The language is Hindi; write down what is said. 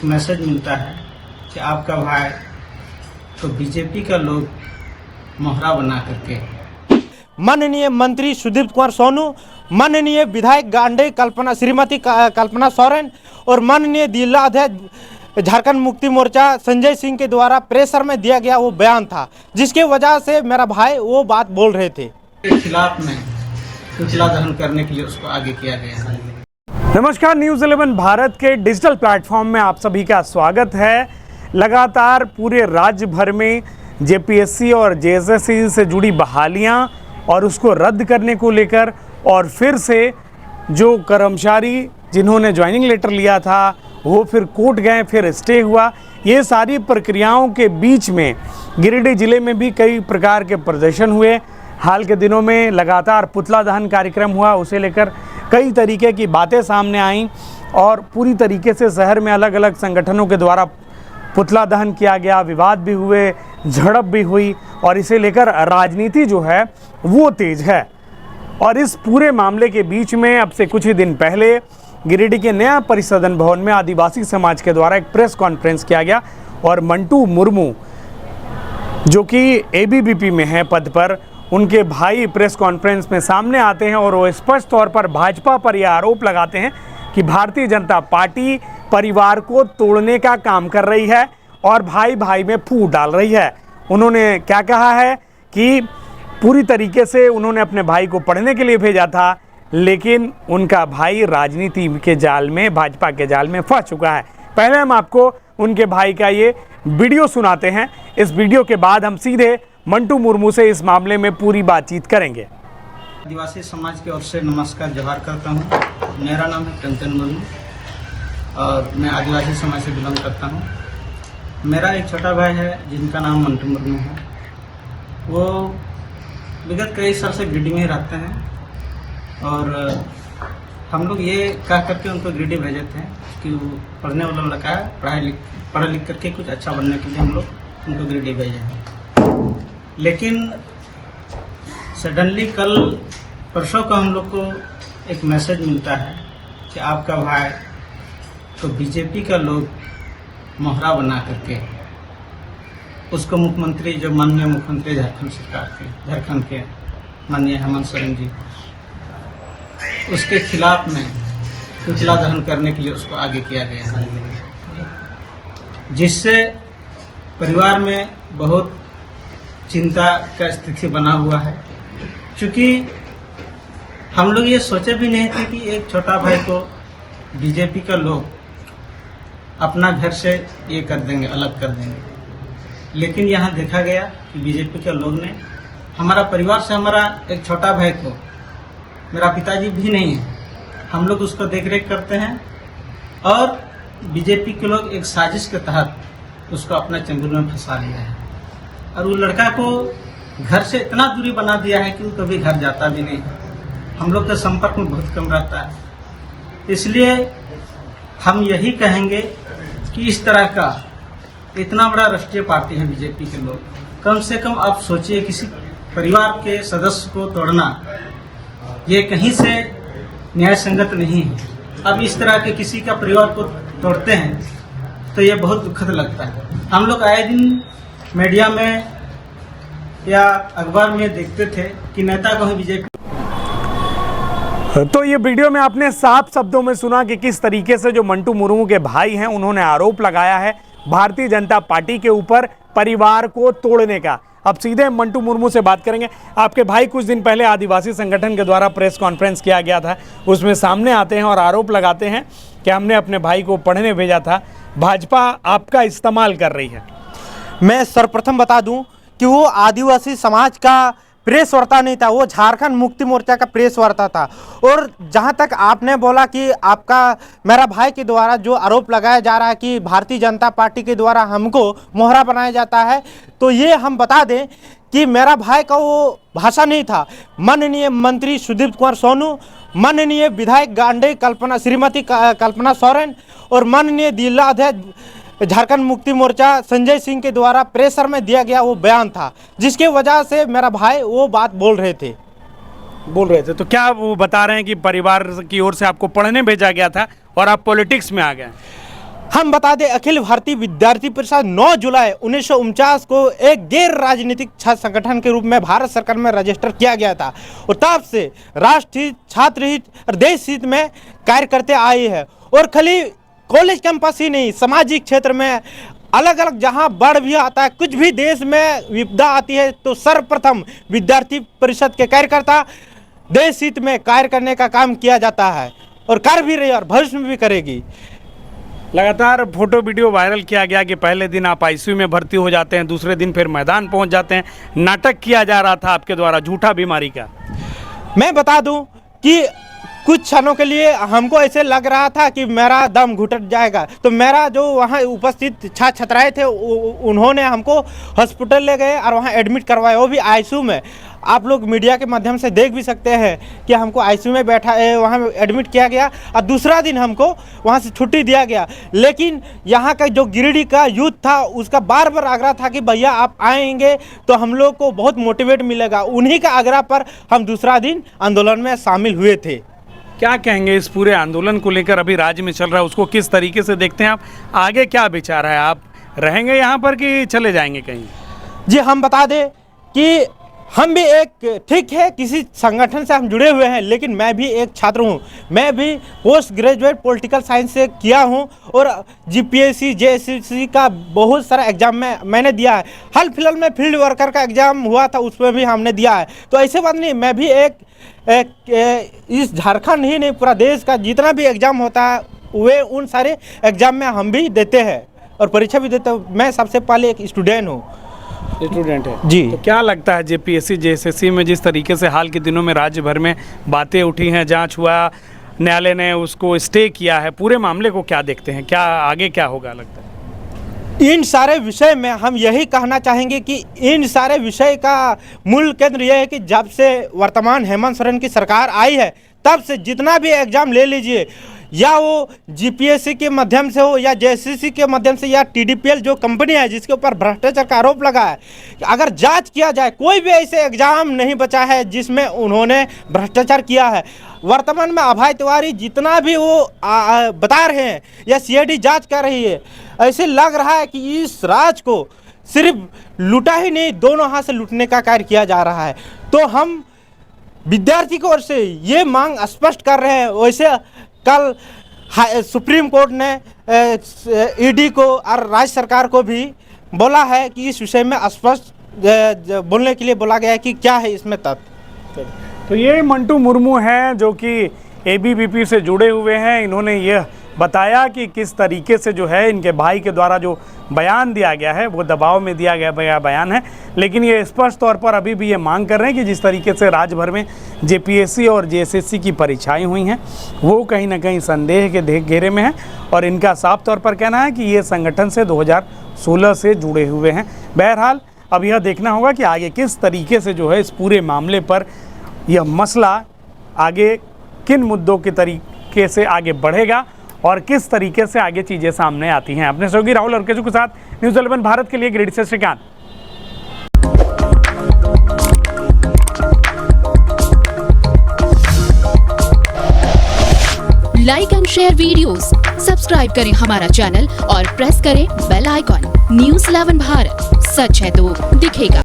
मैसेज मिलता है कि आपका भाई तो बीजेपी का लोग मोहरा बना करके माननीय मंत्री सुदीप कुमार सोनू, माननीय विधायक गांडे श्रीमती कल्पना सोरेन और माननीय जिला अध्यक्ष झारखंड मुक्ति मोर्चा संजय सिंह के द्वारा प्रेशर में दिया गया वो बयान था, जिसके वजह से मेरा भाई वो बात बोल रहे थे के खिलाफ में पुतला दहन करने के लिए उसको आगे किया गया है। नमस्कार, न्यूज़ 11 भारत के डिजिटल प्लेटफॉर्म में आप सभी का स्वागत है। लगातार पूरे राज्य भर में जेपीएससी और जेएसएससी से जुड़ी बहालियां और उसको रद्द करने को लेकर और फिर से जो कर्मचारी जिन्होंने ज्वाइनिंग लेटर लिया था वो फिर कोर्ट गए, फिर स्टे हुआ। ये सारी प्रक्रियाओं के बीच में गिरिडीह जिले में भी कई प्रकार के प्रदर्शन हुए। हाल के दिनों में लगातार पुतला दहन कार्यक्रम हुआ, उसे लेकर कई तरीके की बातें सामने आईं और पूरी तरीके से शहर में अलग अलग संगठनों के द्वारा पुतला दहन किया गया, विवाद भी हुए, झड़प भी हुई और इसे लेकर राजनीति जो है वो तेज है। और इस पूरे मामले के बीच में अब से कुछ ही दिन पहले गिरिडीह के नया परिसदन भवन में आदिवासी समाज के द्वारा एक प्रेस कॉन्फ्रेंस किया गया और मंटू मुर्मू जो कि एबीवीपी में है पद पर, उनके भाई प्रेस कॉन्फ्रेंस में सामने आते हैं और वो स्पष्ट तौर पर भाजपा पर यह आरोप लगाते हैं कि भारतीय जनता पार्टी परिवार को तोड़ने का काम कर रही है और भाई भाई में फूट डाल रही है। उन्होंने क्या कहा है कि पूरी तरीके से उन्होंने अपने भाई को पढ़ने के लिए भेजा था, लेकिन उनका भाई राजनीति के जाल में, भाजपा के जाल में फंस चुका है। पहले हम आपको उनके भाई का ये वीडियो सुनाते हैं। इस वीडियो के बाद हम सीधे मंटू मुर्मू से इस मामले में पूरी बातचीत करेंगे। आदिवासी समाज की ओर से नमस्कार जोहार करता हूँ। मेरा नाम है कंचन मुर्मू और मैं आदिवासी समाज से बिलोंग करता हूँ। मेरा एक छोटा भाई है जिनका नाम मंटू मुर्मू है। वो विगत कई साल से गिरिडीह में रहते हैं और हम लोग ये कह करके उनको गिरिडीह भेजे थे कि वो पढ़ने वाला लड़का है, पढ़ लिख करके कुछ अच्छा बनने के लिए हम लोग उनको गिरिडीह भेजे हैं। लेकिन सडनली कल परसों को हम लोग को एक मैसेज मिलता है कि आपका भाई तो बीजेपी का लोग मोहरा बना करके उसको मुख्यमंत्री, जो माननीय मुख्यमंत्री झारखंड सरकार के, झारखंड के माननीय हेमंत सोरेन जी, उसके खिलाफ में पुतला दहन करने के लिए उसको आगे किया गया है, जिससे परिवार में बहुत चिंता का स्थिति बना हुआ है। क्योंकि हम लोग ये सोचे भी नहीं थे कि एक छोटा भाई को बीजेपी का लोग अपना घर से ये कर देंगे, अलग कर देंगे। लेकिन यहाँ देखा गया कि बीजेपी के लोग ने हमारा परिवार से, हमारा एक छोटा भाई को, मेरा पिताजी भी नहीं है, हम लोग उसको देख रेख करते हैं और बीजेपी के लोग एक साजिश के तहत उसको अपना चंगुल में फंसा लिया है और वो लड़का को घर से इतना दूरी बना दिया है कि वो कभी घर जाता भी नहीं। हम लोग के संपर्क में बहुत कम रहता है। इसलिए हम यही कहेंगे कि इस तरह का इतना बड़ा राष्ट्रीय पार्टी है बीजेपी के लोग, कम से कम आप सोचिए, किसी परिवार के सदस्य को तोड़ना ये कहीं से न्याय संगत नहीं है। अब इस तरह के किसी का परिवार को तोड़ते हैं तो ये बहुत दुखद लगता है। हम लोग आए दिन मीडिया में या अखबार में देखते थे कि नेता को बीजेपी। तो ये वीडियो में आपने साफ शब्दों में सुना कि किस तरीके से जो मंटू मुर्मू के भाई हैं उन्होंने आरोप लगाया है भारतीय जनता पार्टी के ऊपर परिवार को तोड़ने का। अब सीधे मंटू मुर्मू से बात करेंगे। आपके भाई कुछ दिन पहले आदिवासी संगठन के द्वारा प्रेस कॉन्फ्रेंस किया गया था, उसमें सामने आते हैं और आरोप लगाते हैं कि हमने अपने भाई को पढ़ने भेजा था, भाजपा आपका इस्तेमाल कर रही है। मैं सर्वप्रथम बता दूं कि वो आदिवासी समाज का प्रेस वार्ता नहीं था, वो झारखंड मुक्ति मोर्चा का प्रेस वार्ता था। और जहां तक आपने बोला कि आपका, मेरा भाई के द्वारा जो आरोप लगाया जा रहा है कि भारतीय जनता पार्टी के द्वारा हमको मोहरा बनाया जाता है, तो ये हम बता दें कि मेरा भाई का वो भाषा नहीं था। माननीय मंत्री सुदीप कुमार सोनू, माननीय विधायक गांडे श्रीमती कल्पना सोरेन और माननीय जिला अध्यक्ष झारखंड मुक्ति मोर्चा संजय सिंह के द्वारा प्रेशर में दिया गया वो बयान था, जिसके वजह से मेरा भाई वो बात बोल रहे थे। तो क्या वो बता रहे हैं कि परिवार की ओर से आपको पढ़ने भेजा गया था और आप पॉलिटिक्स में आ गए? हम बता दें, अखिल भारतीय विद्यार्थी परिषद 9 जुलाई 1949 को एक गैर राजनीतिक छात्र संगठन के रूप में भारत सरकार में रजिस्टर किया गया था और तब से राष्ट्र हित, छात्र हित और देश हित में कार्य करते आई है। और खाली कॉलेज कैंपस ही नहीं, सामाजिक क्षेत्र में अलग अलग जहां बढ़ भी आता है, कुछ भी देश में विपदा आती है तो सर्वप्रथम विद्यार्थी परिषद के कार्यकर्ता देश हित में कार्य करने का काम किया जाता है और कर भी रही है और भविष्य में भी करेगी। लगातार फोटो वीडियो वायरल किया गया कि पहले दिन आप आईसीयू में भर्ती हो जाते हैं, दूसरे दिन फिर मैदान पहुंच जाते हैं। नाटक किया जा रहा था आपके द्वारा झूठा बीमारी का। मैं बता दूं कि कुछ क्षणों के लिए हमको ऐसे लग रहा था कि मेरा दम घुट जाएगा, तो मेरा जो वहाँ उपस्थित छात्र छात्राएं थे उन्होंने हमको हॉस्पिटल ले गए और वहाँ एडमिट करवाया, वो भी आईसीयू में। आप लोग मीडिया के माध्यम से देख भी सकते हैं कि हमको आईसीयू में वहाँ एडमिट किया गया और दूसरा दिन हमको वहाँ से छुट्टी दिया गया। लेकिन यहाँ का जो गिरिडीह का यूथ था उसका बार बार आग्रह था कि भैया आप आएंगे तो हम लोग को बहुत मोटिवेट मिलेगा। उन्हीं का आग्रह पर हम दूसरा दिन आंदोलन में शामिल हुए थे। क्या कहेंगे इस पूरे आंदोलन को लेकर? अभी राज्य में चल रहा है, उसको किस तरीके से देखते हैं आप? आगे क्या विचार है? आप रहेंगे यहाँ पर कि चले जाएंगे कहीं? जी, हम बता दें कि हम भी एक, ठीक है, किसी संगठन से हम जुड़े हुए हैं, लेकिन मैं भी एक छात्र हूं। मैं भी पोस्ट ग्रेजुएट पॉलिटिकल साइंस से किया हूं और जीपीएससी जेएसएससी का बहुत सारा एग्जाम मैंने दिया है। हाल फिलहाल में फील्ड वर्कर का एग्जाम हुआ था, उसमें भी हमने दिया है। तो ऐसे बात नहीं, मैं भी एक इस झारखंड ही नहीं, पूरा देश का जितना भी एग्जाम होता है वे उन सारे एग्जाम में हम भी देते हैं और परीक्षा भी देते हैं। मैं सबसे पहले एक स्टूडेंट हूँ। स्टूडेंट है जी। तो क्या लगता है जेपीएससी जेएसएससी में जिस तरीके से हाल के दिनों में राज्य भर में बातें उठी हैं, जांच हुआ, न्यायालय ने उसको स्टे किया है, पूरे मामले को क्या देखते हैं? क्या आगे क्या होगा लगता है? इन सारे विषय में हम यही कहना चाहेंगे कि इन सारे विषय का मूल केंद्र यह है कि जब से वर्तमान हेमंत सोरेन की सरकार आई है तब से जितना भी एग्जाम ले लीजिए, या वो जीपीएससी के माध्यम से हो या जेएसएससी के माध्यम से या टीडीपीएल जो कंपनी है जिसके ऊपर भ्रष्टाचार का आरोप लगा है, अगर जांच किया जाए कोई भी ऐसे एग्जाम नहीं बचा है जिसमें उन्होंने भ्रष्टाचार किया है। वर्तमान में अभय तिवारी जितना भी वो बता रहे हैं या सीआईडी जांच कर रही है, ऐसे लग रहा है कि इस राज को सिर्फ लूटा ही नहीं, दोनों हाथ से लूटने का कार्य किया जा रहा है। तो हम विद्यार्थी की ओर से ये मांग स्पष्ट कर रहे हैं। वैसे कल सुप्रीम कोर्ट ने ईडी को और राज्य सरकार को भी बोला है कि इस विषय में स्पष्ट बोलने के लिए बोला गया है कि क्या है इसमें तथ्य। तो ये मंटू मुर्मू हैं जो कि एबीवीपी से जुड़े हुए हैं। इन्होंने यह बताया कि किस तरीके से जो है इनके भाई के द्वारा जो बयान दिया गया है वो दबाव में दिया गया बयान है, लेकिन ये स्पष्ट तौर पर अभी भी ये मांग कर रहे हैं कि जिस तरीके से राज्य भर में जेपीएससी और जेएसएससी की परीक्षाएं हुई हैं वो कहीं ना कहीं संदेह के घेरे में है और इनका साफ तौर पर कहना है कि ये संगठन से 2016 से जुड़े हुए हैं। बहरहाल अब यह देखना होगा कि आगे किस तरीके से जो है इस पूरे मामले पर यह मसला आगे किन मुद्दों के तरीके से आगे बढ़ेगा और किस तरीके से आगे चीज़ें सामने आती हैं। अपने सहयोगी राहुल और केजू के साथ न्यूज़ 11 भारत के लिए गिरिडीह से Shrikant. Like and share videos, subscribe करें हमारा चैनल और प्रेस करें बेल आइकॉन। न्यूज़ 11 भारत, सच है तो दिखेगा।